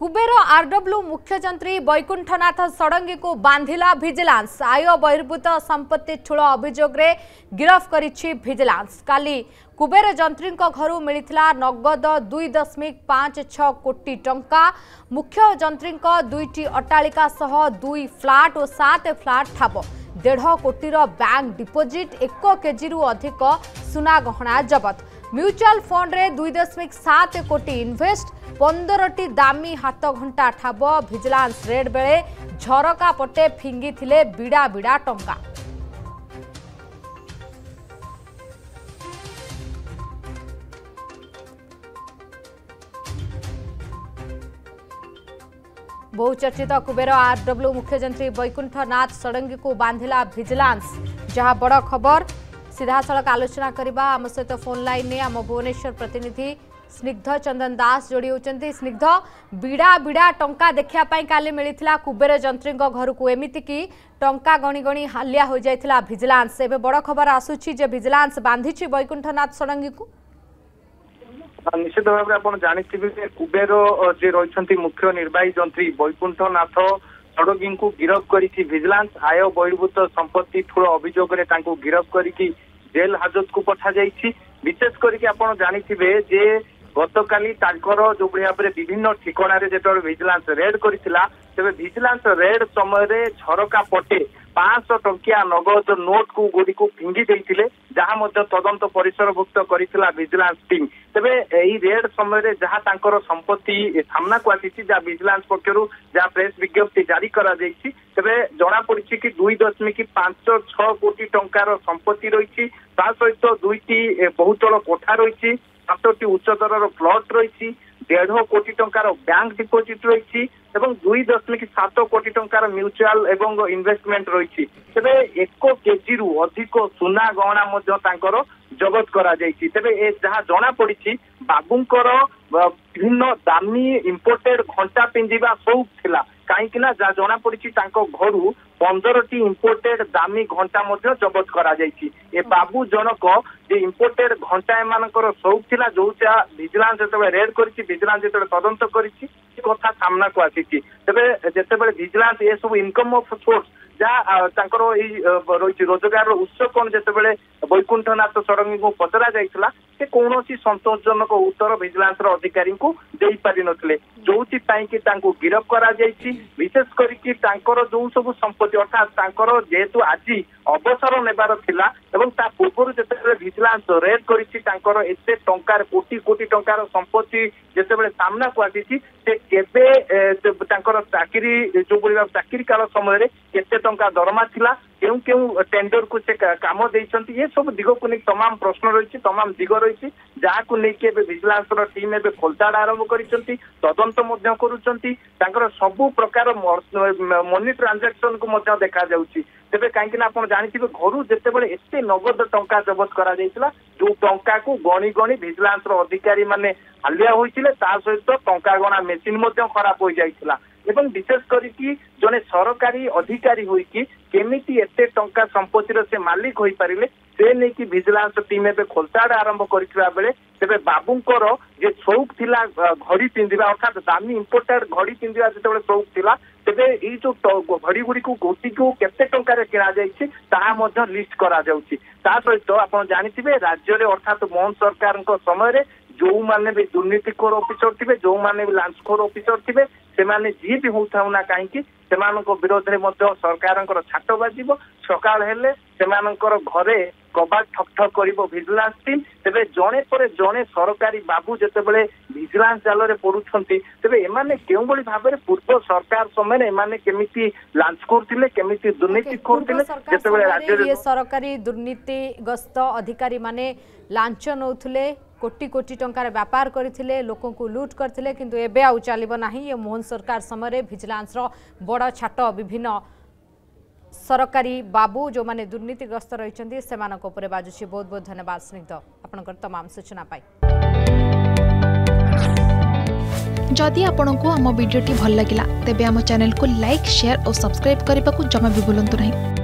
Kuber RW मुख्यमंत्री वैकुंठनाथ षडंगी को बांधिला vigilance. आय बहिर्भूत संपत्ति ठूल अभियोग रे गिरफ करिछि भिजिलांस। काली कुबेर जंत्री घर मिलिथिला नगद 2.56 कोटी टंका। मुख्य जंत्री दुईटी अट्टालिका सह 2 फ्लाट और 7 फ्लाट ठाब। 1.5 कोटीर बैंक डिपोजिट 1 केजी अधिक सुना गहना जबत। म्यूचुअल फंड रे 2.7 कोटी इन्वेस्ट। 15टी दामी हाथ घंटा ठाब। भिजिलांस रेड बेले झरका पटे फिंगी थिले बिड़ा बिड़ा टंका। बहुचर्चित कुबेर आरडब्ल्यू मुख्यमंत्री वैकुंठनाथ षडंगी को बांधिला भिजिलांस। जहां बड़ खबर सीधा सड़क आलोचना करबा आम सहित फोन लाइन ने आम भुवनेश्वर प्रतिनिधि स्निग्ध चंदन दास जोड़ी होचंती। स्निग्ध बिड़ा बिड़ा टंका देखिया पाई काली मिलिथिला कुबेर जंत्री घर को एमिति की टंका गणी गणी हालिया हो जाइथिला भिजिलांस। एबे बड़ खबर आसुछि जे भिजिलांस बांधिछि वैकुंठनाथ षडंगी को। निश्चित भाव में आप जानते कुबेर जे रही मुख्य निर्वाही जंत्री वैकुंठनाथ षडंगी को गिरफ करी भिजिलांस। आय बहिर्भूत संपत्ति ठूल अभियोग गिरफ करी जेल हाजत को पठा जाइछि। विशेष करके आप जानते जे गतकाली जो भाव में विभिन्न ठिकाण जो भिजिलांस रेड करथिला तेबे भिजिलांस रेड समय झरका पटे 500 टंकिया नगद नोट को गुडी को फिंगी देइथिले जहां मध्य तदंत परिसरभुक्त करिथिला भिजिलांस टीम। तेबे एही रेड समय जहां तांकर संपत्ति सामना को आसीछि जा भिजिलांस पक्षरु जा प्रेस विज्ञप्ति जारी करा जाइछि तेबे जणा पड़िछि कि 2.56 कोटी टंकार संपत्ति रहिछि। ता सहित 2टी बहुतल कोठा रहिछि, 7टी उच्चतर प्लॉट रहिछि, 1.5 कोटी टंकार बैंक डिपोजिट रही और 2.7 कोटी टंकार म्यूचुअल एवं इन्वेस्टमेंट रही। तेबे 1 केजी अधिक सुना गहना जबत करा जाइछि। तेबे जहाँ जना पड़ी बाबूंकर विभिन्न दामी इंपोर्टेड घंटा पिंधिबा शौक थिला कहीं जहाँ जना पड़ी घर 15टी इंपोर्टेड दामी घंटा जबत करा जाइछि। ए बाबू जनक जे इंपोर्टेड घंटा एमानकर शौक थिला जो भिजिलांस जो रेड करिछि भिजिलांस जो तदंत करिछि कथा सामना को आसीछि। तेबे जेतेबेले भिजिलांस ए सब इनकम ऑफ सोर्स जहाँ रही रोजगार उत्स कौन जेतेबेले वैकुंठनाथ षडंगी को पचरा जाइथिला से कौनसी संतोषजनक उत्तर भिजिलांस अधिकारी को देई पारि नथिले जोथि पई कि तांको गिरफ करा जाइछि। विशेष करिकि तांकर जो सब संपत्ति अर्थात तांकर जेहेतु आज अवसर नेबार थिला एवं ता पूर्व जेतेबेले भिजिलांस रेड करिछि तांकर एते टंकार कोटी कोटी टंकार संपत्ति जेतेबेले सामना को आसीछि से केबे तांकर चाकरी जो बोलिबा चाकरी काल समय केते टंका दरमा थिला केउ केउ टेंडर को से काम देइछंती ये सब दिग को नहीं तमाम प्रश्न रही तमाम दिग रही जहाँ को लेकिन भिजिलांस टीम एवं खोलताड़ आरंभ करिसंती तदंत मध्य करुचंती तांकर सबु प्रकार मनी ट्रांजैक्शन को मध्य देखा जाउची। तेबे कहीं आप जानते घर जितेबाला एत नगद टंका जबत करा जो टंका को गणी गणी भिजिलांस अधिकारी माने हालिया होइथिले ता सहित टंका गणा मेसीन खराब हो जाइथिला एवं विशेष करिकि जने सरकारी अधिकारी होइकि केमिति एते टंका संपत्तिर से मालिक होई पारिले से नहीं कि भिजिलांस टीम एबे खोलताड़ आरंभ करथिबा बेले तेबे बाबूंकर जे शौक थिला घड़ी पिंधिबा अर्थात दामी इंपोर्टेड घड़ी पिंधिबा जेतेबेले शौक थिला तेबे ई जो घड़ी गुडी को गोटी को केते टंका किना जाइछि ताहा मध्य लिस्ट करा जाउछि। ता सहित आपण जानिथिबे राज्य रे अर्थात मोहन सरकार समय रे जो माने भी दुर्नीतिखोर ऑफिसर थे जो माने भी लांचखोर ऑफिसर थे से माने जी भी होता ना कहीं विरोध में सरकार छाट बाजिब सकाल हेले घरे कबाट ठक ठक कर भिजिलांस टीम। तेबे जड़े पर जड़े सरकारी बाबू जितेबाला भिजिलांस जाल में पड़ुंट तेबे एमाने केउ भली भाबरे पूर्व सरकार समय एमाने केमिति लांचखोर थिले केमिति दुर्नीतिखोर थिले जितेबाला राज्य सरकारी दुर्नीतिग्रस्त अधिकारी माने लांच नौथुले कोटी कोटी टंकार व्यापार करथिले लोकों को लूट करथिले किंतु एबे आउ चलिबो नाही। ये मोहन सरकार समय भिजिलांस रो बड़ छाट विभिन्न सरकारी बाबू जो माने दुर्नीतिग्रस्त रहिचंती सेमानक उपरे बाजुछि। बहुत बहुत धन्यवाद स्निग्ध आपनकर तमाम सूचना पाई। जदि आपंक आम भिडी भल लगा तेब आम चैनल को लाइक शेयर और सब्सक्राइब करने को जमा भी भूलु नहीं।